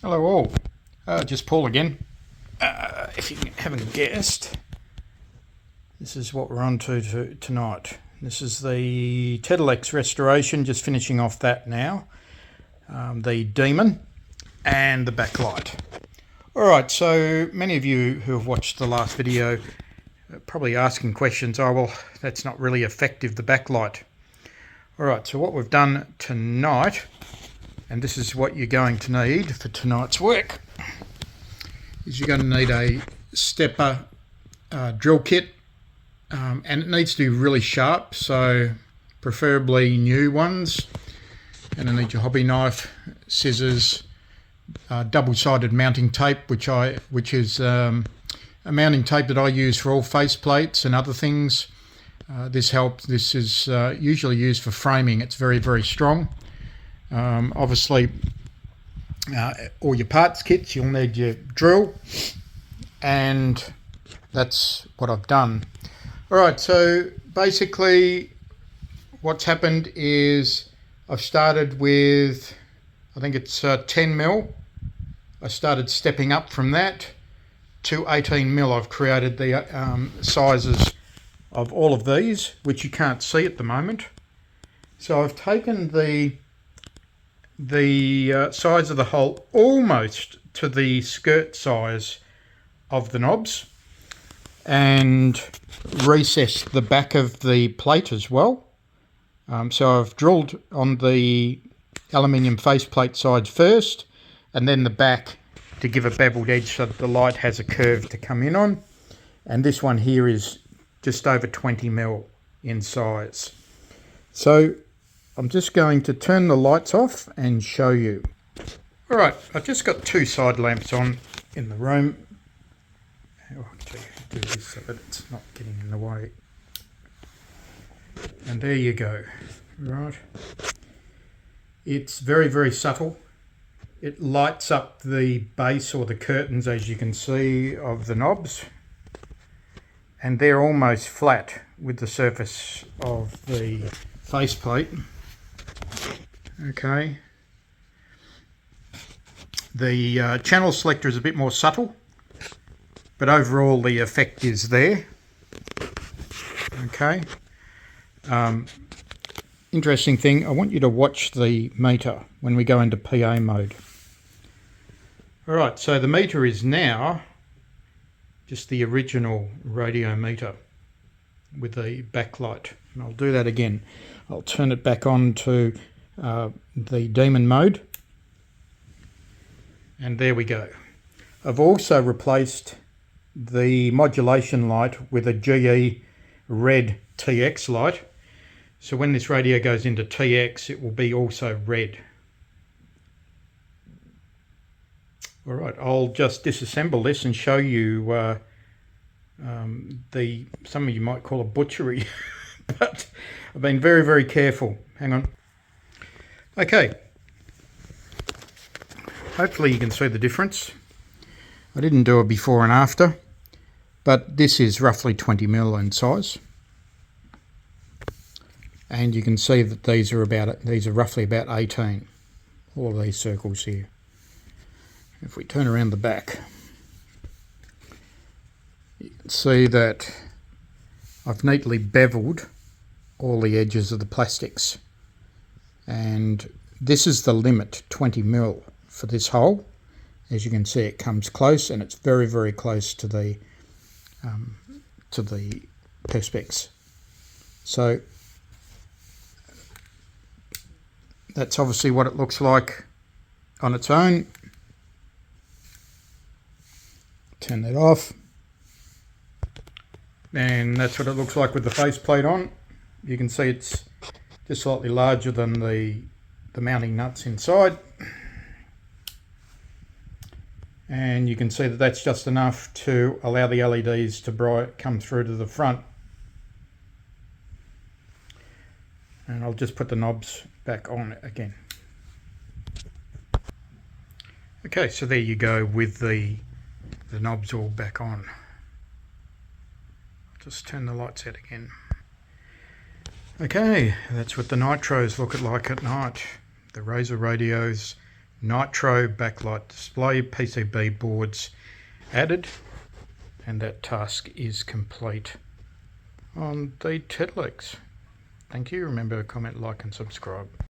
Hello all, just Paul again. If you haven't guessed, this is what we're on to tonight. This is the Tedelex restoration, just finishing off that now. The Demon and the backlight. Alright, so many of you who have watched the last video are probably asking questions, oh well, that's not really effective, the backlight. Alright, so what we've done tonight, and this is what you're going to need for tonight's work, is you're going to need a stepper drill kit, and it needs to be really sharp, so preferably new ones. And I need your hobby knife, scissors, double-sided mounting tape, which is a mounting tape that I use for all face plates and other things. This helps. This is usually used for framing. It's very, very strong. Obviously, all your parts kits, you'll need your drill, and that's what I've done. Alright, so basically what's happened is I've started with, I think it's 10mm. I started stepping up from that to 18mm. I've created the sizes of all of these, which you can't see at the moment. So I've taken the size of the hole almost to the skirt size of the knobs, and recessed the back of the plate as well. So I've drilled on the aluminium faceplate side first, and then the back to give a beveled edge so that the light has a curve to come in on. And this one here is just over 20mm in size. So I'm just going to turn the lights off and show you. Alright, I've just got two side lamps on in the room. I'll actually do this so that it's not getting in the way. And there you go. Right. It's very, very subtle. It lights up the base or the curtains, as you can see, of the knobs. And they're almost flat with the surface of the faceplate. Okay. The channel selector is a bit more subtle, but overall the effect is there. Okay. Interesting thing, I want you to watch the meter when we go into PA mode. Alright, so the meter is now just the original radio meter with the backlight. And I'll do that again. I'll turn it back on to the Demon mode. And there we go. I've also replaced the modulation light with a GE red TX light. So when this radio goes into TX, it will be also red. Alright, I'll just disassemble this and show you some of you might call a butchery, but I've been very, very careful. Hang on. Okay. Hopefully you can see the difference. I didn't do a before and after, but this is roughly 20mm in size. And you can see that these are roughly about 18. All of these circles here. If we turn around the back, you can see that I've neatly beveled all the edges of the plastics. And this is the limit, 20mm for this hole. As you can see, it comes close, and it's very, very close to the perspex. So that's obviously what it looks like on its own. Turn that off. And that's what it looks like with the faceplate on. You can see it's just slightly larger than the mounting nuts inside. And you can see that that's just enough to allow the LEDs to come through to the front. And I'll just put the knobs back on again. Okay, so there you go with the knobs all back on. I'll just turn the lights out again. Okay, that's what the Nitros look like at night. The Razor radios Nitro backlight display PCB boards added, and that task is complete on the Tedelex. Thank you. Remember, comment, like and subscribe.